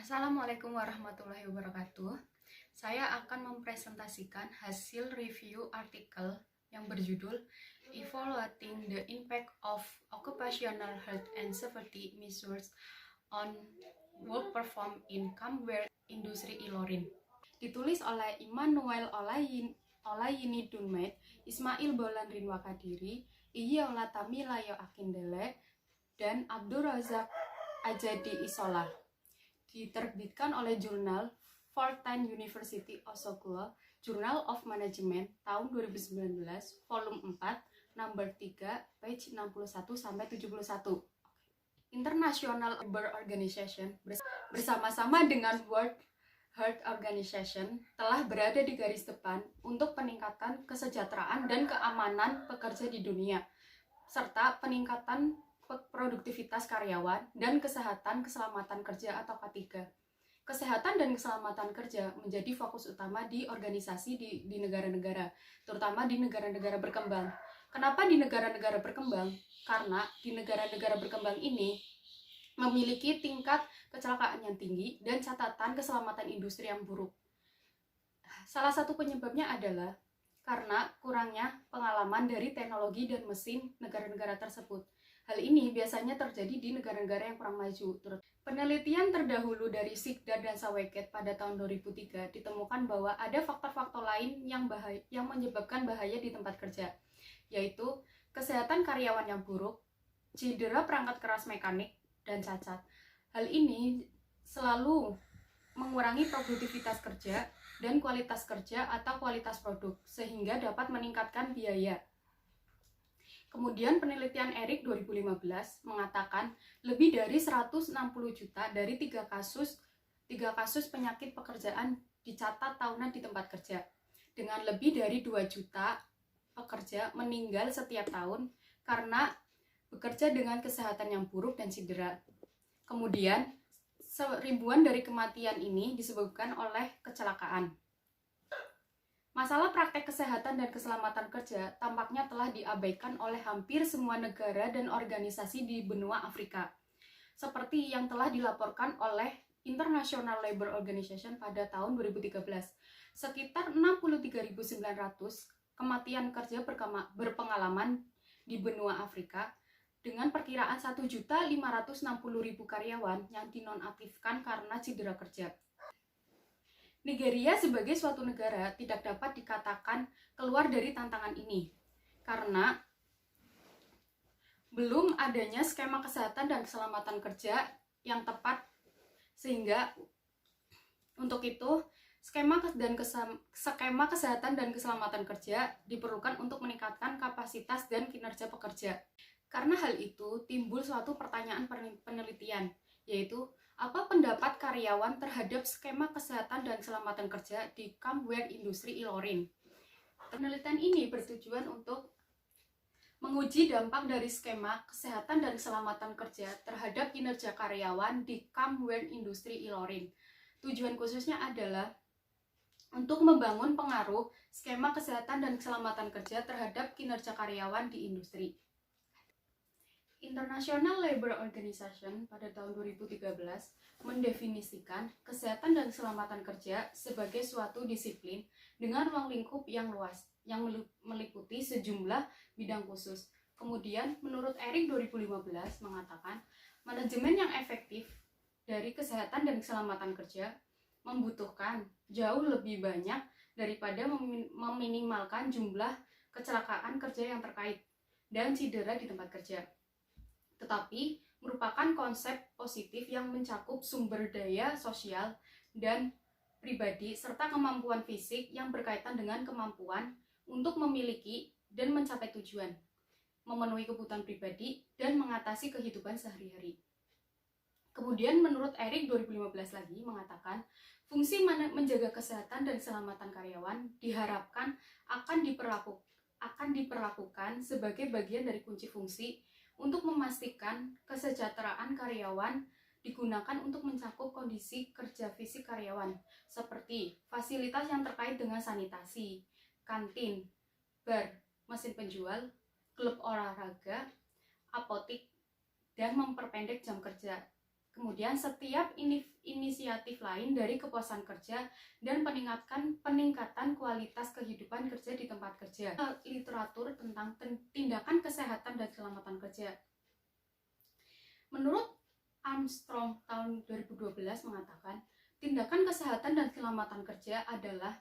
Assalamualaikum warahmatullahi wabarakatuh. Saya akan mempresentasikan hasil review artikel yang berjudul Evaluating the Impact of Occupational Health and Safety Measures on Work Performed in Camware Industri Ilorin. Ditulis oleh Immanuel Olayini Dunmet, Ismail Bolan Rinwa Kadiri, Iya Olatami Layo Akindele, dan Abdur Razak Ajadi Isola. Diterbitkan oleh jurnal Fortune University Osoglo, Journal of Management tahun 2019, volume 4, number 3, page 61-71. International Labour Organization bersama-sama dengan World Health Organization telah berada di garis depan untuk peningkatan kesejahteraan dan keamanan pekerja di dunia, serta peningkatan produktivitas karyawan dan kesehatan keselamatan kerja atau K3. Kesehatan dan keselamatan kerja menjadi fokus utama di organisasi di negara-negara, terutama di negara-negara berkembang. Kenapa di negara-negara berkembang? Karena di negara-negara berkembang ini memiliki tingkat kecelakaan yang tinggi dan catatan keselamatan industri yang buruk. Salah satu penyebabnya adalah karena kurangnya pengalaman dari teknologi dan mesin negara-negara tersebut. Hal ini biasanya terjadi di negara-negara yang kurang maju. Penelitian terdahulu dari Sigdar dan Saweket pada tahun 2003 ditemukan bahwa ada faktor-faktor lain yang menyebabkan bahaya di tempat kerja, yaitu kesehatan karyawan yang buruk, cedera perangkat keras mekanik, dan cacat. Hal ini selalu mengurangi produktivitas kerja dan kualitas kerja atau kualitas produk, sehingga dapat meningkatkan biaya. Kemudian penelitian Eric 2015 mengatakan lebih dari 160 juta dari 3 kasus penyakit pekerjaan dicatat tahunan di tempat kerja. Dengan lebih dari 2 juta pekerja meninggal setiap tahun karena bekerja dengan kesehatan yang buruk dan cedera. Kemudian ribuan dari kematian ini disebabkan oleh kecelakaan. Masalah praktek kesehatan dan keselamatan kerja tampaknya telah diabaikan oleh hampir semua negara dan organisasi di benua Afrika. Seperti yang telah dilaporkan oleh International Labour Organization pada tahun 2013. Sekitar 63.900 kematian kerja berpengalaman di benua Afrika dengan perkiraan 1.560.000 karyawan yang dinonaktifkan karena cedera kerja. Nigeria sebagai suatu negara tidak dapat dikatakan keluar dari tantangan ini karena belum adanya skema kesehatan dan keselamatan kerja yang tepat, sehingga untuk itu skema kesehatan dan keselamatan kerja diperlukan untuk meningkatkan kapasitas dan kinerja pekerja. Karena hal itu timbul suatu pertanyaan penelitian, yaitu apa pendapat karyawan terhadap skema kesehatan dan keselamatan kerja di Camware Industri Ilorin? Penelitian ini bertujuan untuk menguji dampak dari skema kesehatan dan keselamatan kerja terhadap kinerja karyawan di Camware Industri Ilorin. Tujuan khususnya adalah untuk membangun pengaruh skema kesehatan dan keselamatan kerja terhadap kinerja karyawan di industri. International Labour Organization pada tahun 2013 mendefinisikan kesehatan dan keselamatan kerja sebagai suatu disiplin dengan ruang lingkup yang luas, yang meliputi sejumlah bidang khusus. Kemudian, menurut Eric 2015 mengatakan, manajemen yang efektif dari kesehatan dan keselamatan kerja membutuhkan jauh lebih banyak daripada meminimalkan jumlah kecelakaan kerja yang terkait dan cedera di tempat kerja, tetapi merupakan konsep positif yang mencakup sumber daya sosial dan pribadi serta kemampuan fisik yang berkaitan dengan kemampuan untuk memiliki dan mencapai tujuan, memenuhi kebutuhan pribadi, dan mengatasi kehidupan sehari-hari. Kemudian menurut Eric 2015 lagi mengatakan, fungsi menjaga kesehatan dan keselamatan karyawan diharapkan akan diperlakukan sebagai bagian dari kunci fungsi untuk memastikan kesejahteraan karyawan digunakan untuk mencakup kondisi kerja fisik karyawan, seperti fasilitas yang terkait dengan sanitasi, kantin, bar, mesin penjual, klub olahraga, apotik, dan memperpendek jam kerja. Kemudian setiap inisiatif lain dari kepuasan kerja dan peningkatan kualitas kehidupan kerja di tempat kerja. Literatur tentang tindakan kesehatan dan keselamatan kerja. Menurut Armstrong tahun 2012 mengatakan, tindakan kesehatan dan keselamatan kerja adalah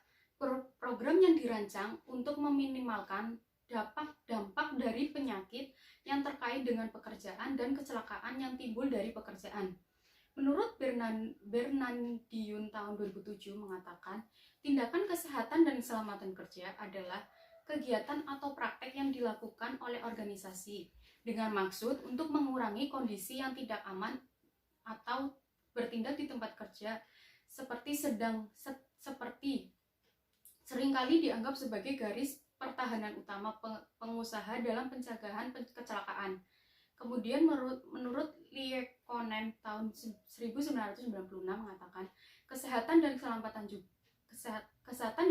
program yang dirancang untuk meminimalkan dampak dari penyakit yang terkait dengan pekerjaan dan kecelakaan yang timbul dari pekerjaan. Menurut Bernardiun tahun 2007 mengatakan, tindakan kesehatan dan keselamatan kerja adalah kegiatan atau praktek yang dilakukan oleh organisasi dengan maksud untuk mengurangi kondisi yang tidak aman atau bertindak di tempat kerja seperti seringkali dianggap sebagai garis pertahanan utama pengusaha dalam pencegahan kecelakaan. Kemudian menurut Liekkonen tahun 1996 mengatakan, kesehatan dan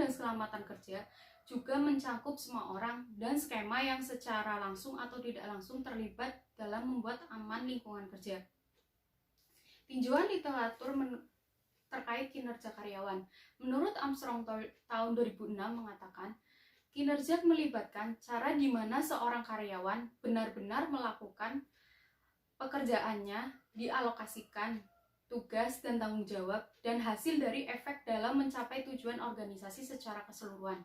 keselamatan kerja juga mencakup semua orang dan skema yang secara langsung atau tidak langsung terlibat dalam membuat aman lingkungan kerja. Tinjauan literatur terkait kinerja karyawan. Menurut Armstrong tahun 2006 mengatakan, kinerja melibatkan cara di mana seorang karyawan benar-benar melakukan pekerjaannya, dialokasikan tugas dan tanggung jawab, dan hasil dari efek dalam mencapai tujuan organisasi secara keseluruhan.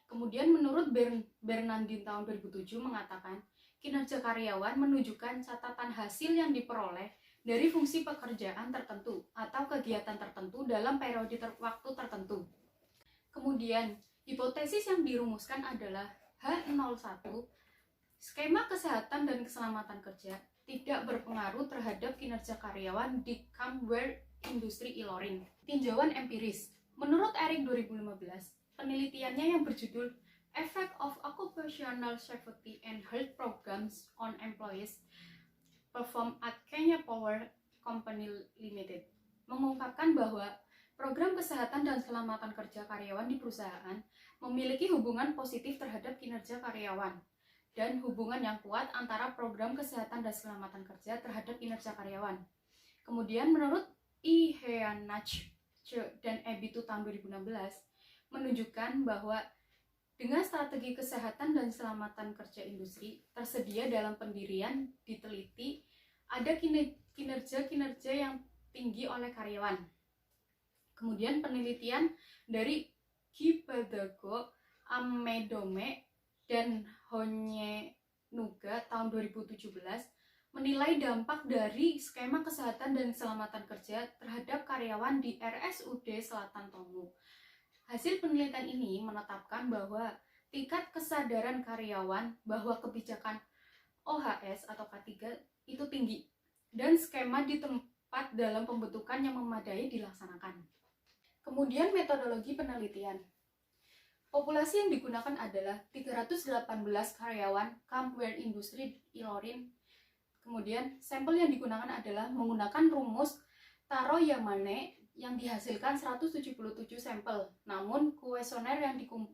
Kemudian menurut Bernardin tahun 2007 mengatakan, kinerja karyawan menunjukkan catatan hasil yang diperoleh dari fungsi pekerjaan tertentu atau kegiatan tertentu dalam periode waktu tertentu. Kemudian, hipotesis yang dirumuskan adalah H01, skema kesehatan dan keselamatan kerja tidak berpengaruh terhadap kinerja karyawan di Camware Industri Ilorin. Tinjauan empiris. Menurut Eric 2015, penelitiannya yang berjudul Effect of Occupational Safety and Health Programs on Employees Performed at Kenya Power Company Limited mengungkapkan bahwa program kesehatan dan keselamatan kerja karyawan di perusahaan memiliki hubungan positif terhadap kinerja karyawan dan hubungan yang kuat antara program kesehatan dan keselamatan kerja terhadap kinerja karyawan. Kemudian menurut Iheanach dan Ebitu tahun 2016 menunjukkan bahwa dengan strategi kesehatan dan keselamatan kerja industri tersedia dalam pendirian diteliti ada kinerja yang tinggi oleh karyawan. Kemudian penelitian dari Kipadago, Amedome, dan Honyenuga tahun 2017 menilai dampak dari skema kesehatan dan keselamatan kerja terhadap karyawan di RSUD Selatan Tomu. Hasil penelitian ini menetapkan bahwa tingkat kesadaran karyawan bahwa kebijakan OHS atau K3 itu tinggi dan skema di tempat dalam pembentukan yang memadai dilaksanakan. Kemudian metodologi penelitian. Populasi yang digunakan adalah 318 karyawan Camware Industri Ilorin. Kemudian sampel yang digunakan adalah menggunakan rumus Taro Yamane yang dihasilkan 177 sampel, namun kuesioner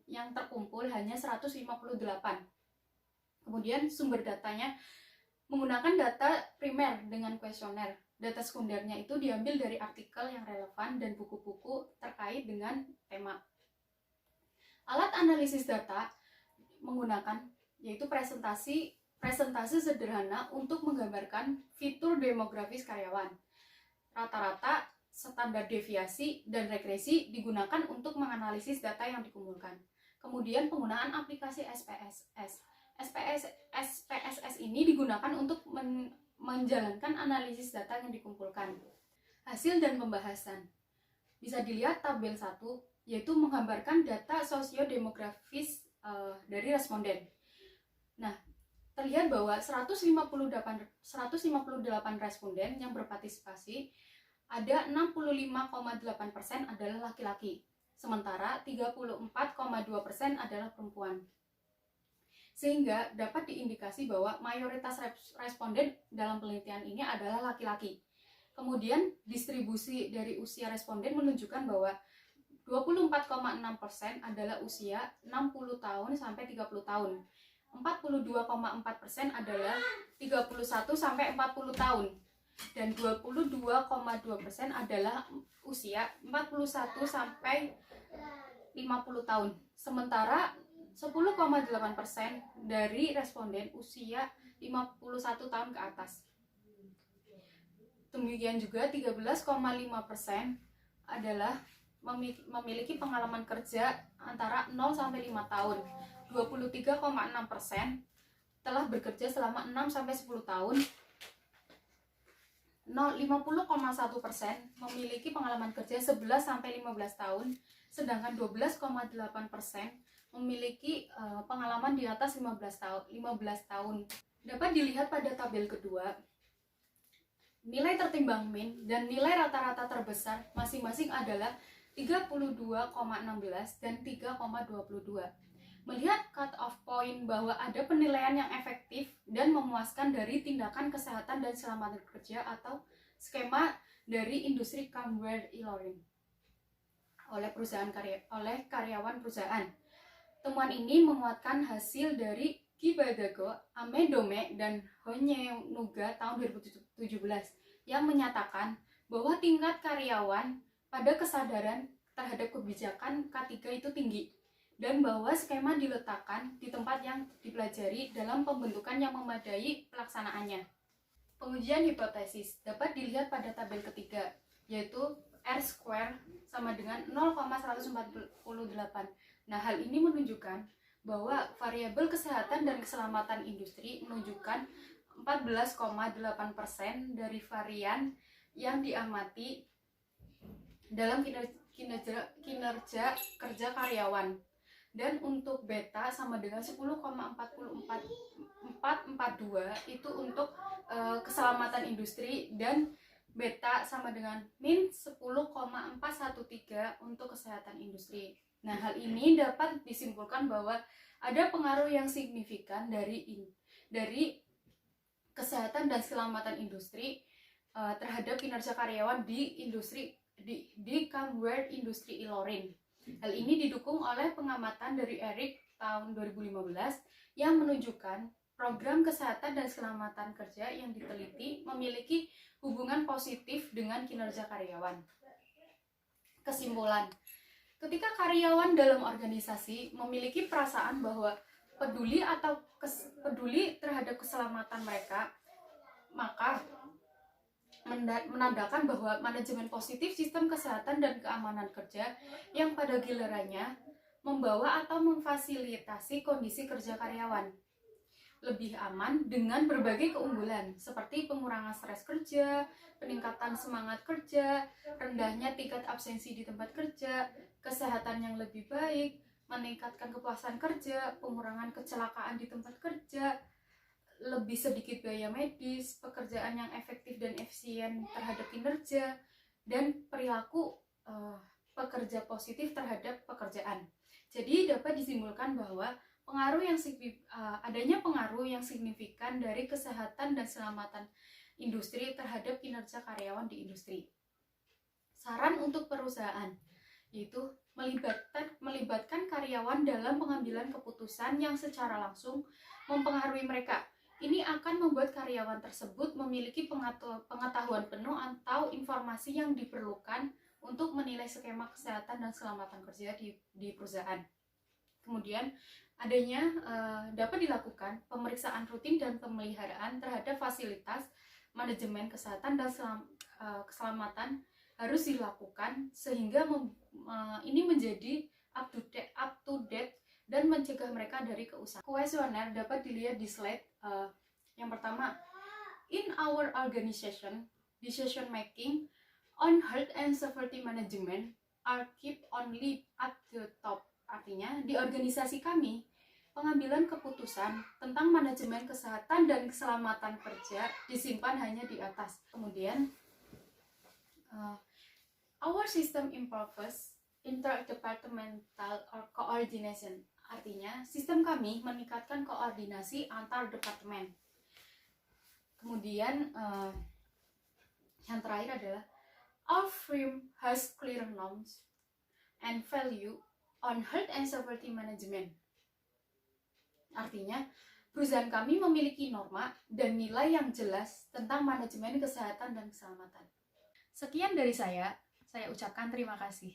yang terkumpul hanya 158. Kemudian sumber datanya menggunakan data primer dengan kuesioner. Data sekundernya itu diambil dari artikel yang relevan dan buku-buku terkait dengan tema. Alat analisis data menggunakan yaitu presentasi sederhana untuk menggambarkan fitur demografis karyawan. Rata-rata, standar deviasi, dan regresi digunakan untuk menganalisis data yang dikumpulkan. Kemudian penggunaan aplikasi SPSS. SPSS ini digunakan untuk menjalankan analisis data yang dikumpulkan. Hasil dan pembahasan. Bisa dilihat tabel 1, yaitu menggambarkan data sosiodemografis dari responden. Nah, terlihat bahwa 158 responden yang berpartisipasi, ada 65,8% adalah laki-laki, sementara 34,2% adalah perempuan. Sehingga dapat diindikasi bahwa mayoritas responden dalam penelitian ini adalah laki-laki. Kemudian distribusi dari usia responden menunjukkan bahwa 24,6% adalah usia 60 tahun sampai 30 tahun. 42,4% adalah 31 sampai 40 tahun. dan 22,2% adalah usia 41 sampai 50 tahun. Sementara 10,8% dari responden usia 51 tahun ke atas. Demikian juga 13,5% adalah memiliki pengalaman kerja antara 0 sampai 5 tahun. 23,6% telah bekerja selama 6 sampai 10 tahun. 50,1% memiliki pengalaman kerja 11 sampai 15 tahun, sedangkan 12,8% memiliki pengalaman di atas 15 tahun. Dapat dilihat pada tabel kedua. Nilai tertimbang min dan nilai rata-rata terbesar masing-masing adalah 32,16 dan 3,22. Melihat cut-off point bahwa ada penilaian yang efektif dan memuaskan dari tindakan kesehatan dan keselamatan kerja atau skema dari industri Camware e-learning oleh karyawan perusahaan. Temuan ini menguatkan hasil dari Kibadago, Amedome, dan Honyenuga tahun 2017 yang menyatakan bahwa tingkat karyawan pada kesadaran terhadap kebijakan K3 itu tinggi dan bahwa skema diletakkan di tempat yang dipelajari dalam pembentukan yang memadai pelaksanaannya. Pengujian hipotesis dapat dilihat pada tabel ketiga, yaitu R² sama dengan 0,148. Nah, hal ini menunjukkan bahwa variabel kesehatan dan keselamatan industri menunjukkan 14,8% dari varian yang diamati dalam kinerja kerja karyawan. Dan untuk beta sama dengan 10,442 itu untuk keselamatan industri, dan beta sama dengan min 10,413 untuk kesehatan industri. Nah, hal ini dapat disimpulkan bahwa ada pengaruh yang signifikan dari kesehatan dan keselamatan industri terhadap kinerja karyawan di industri di Camware industri e-learning. Hal ini didukung oleh pengamatan dari Eric tahun 2015 yang menunjukkan program kesehatan dan keselamatan kerja yang diteliti memiliki hubungan positif dengan kinerja karyawan. Kesimpulan, ketika karyawan dalam organisasi memiliki perasaan bahwa peduli terhadap keselamatan mereka, maka menandakan bahwa manajemen positif sistem kesehatan dan keamanan kerja yang pada gilirannya membawa atau memfasilitasi kondisi kerja karyawan lebih aman dengan berbagai keunggulan seperti pengurangan stres kerja, peningkatan semangat kerja, rendahnya tingkat absensi di tempat kerja, kesehatan yang lebih baik, meningkatkan kepuasan kerja, pengurangan kecelakaan di tempat kerja, lebih sedikit biaya medis, pekerjaan yang efektif dan efisien terhadap kinerja, dan perilaku pekerja positif terhadap pekerjaan. Jadi dapat disimpulkan bahwa adanya pengaruh yang signifikan dari kesehatan dan keselamatan industri terhadap kinerja karyawan di industri. Saran untuk perusahaan yaitu melibatkan karyawan dalam pengambilan keputusan yang secara langsung mempengaruhi mereka. Ini akan membuat karyawan tersebut memiliki pengetahuan penuh atau informasi yang diperlukan untuk menilai skema kesehatan dan keselamatan kerja di perusahaan. Kemudian dapat dilakukan pemeriksaan rutin dan pemeliharaan terhadap fasilitas manajemen kesehatan dan keselamatan harus dilakukan sehingga ini menjadi up to date dan mencegah mereka dari keusahan. Kuesioner dapat dilihat di slide yang pertama. In our organization, decision making on health and safety management are kept only at the top. Artinya, di organisasi kami, pengambilan keputusan tentang manajemen kesehatan dan keselamatan kerja disimpan hanya di atas. Kemudian, our system improves interdepartmental coordination. Artinya, sistem kami meningkatkan koordinasi antar departemen. Kemudian, yang terakhir adalah our firm has clear norms and value on health and safety management. Artinya, Perusahaan kami memiliki norma dan nilai yang jelas tentang manajemen kesehatan dan keselamatan. Sekian dari saya ucapkan terima kasih.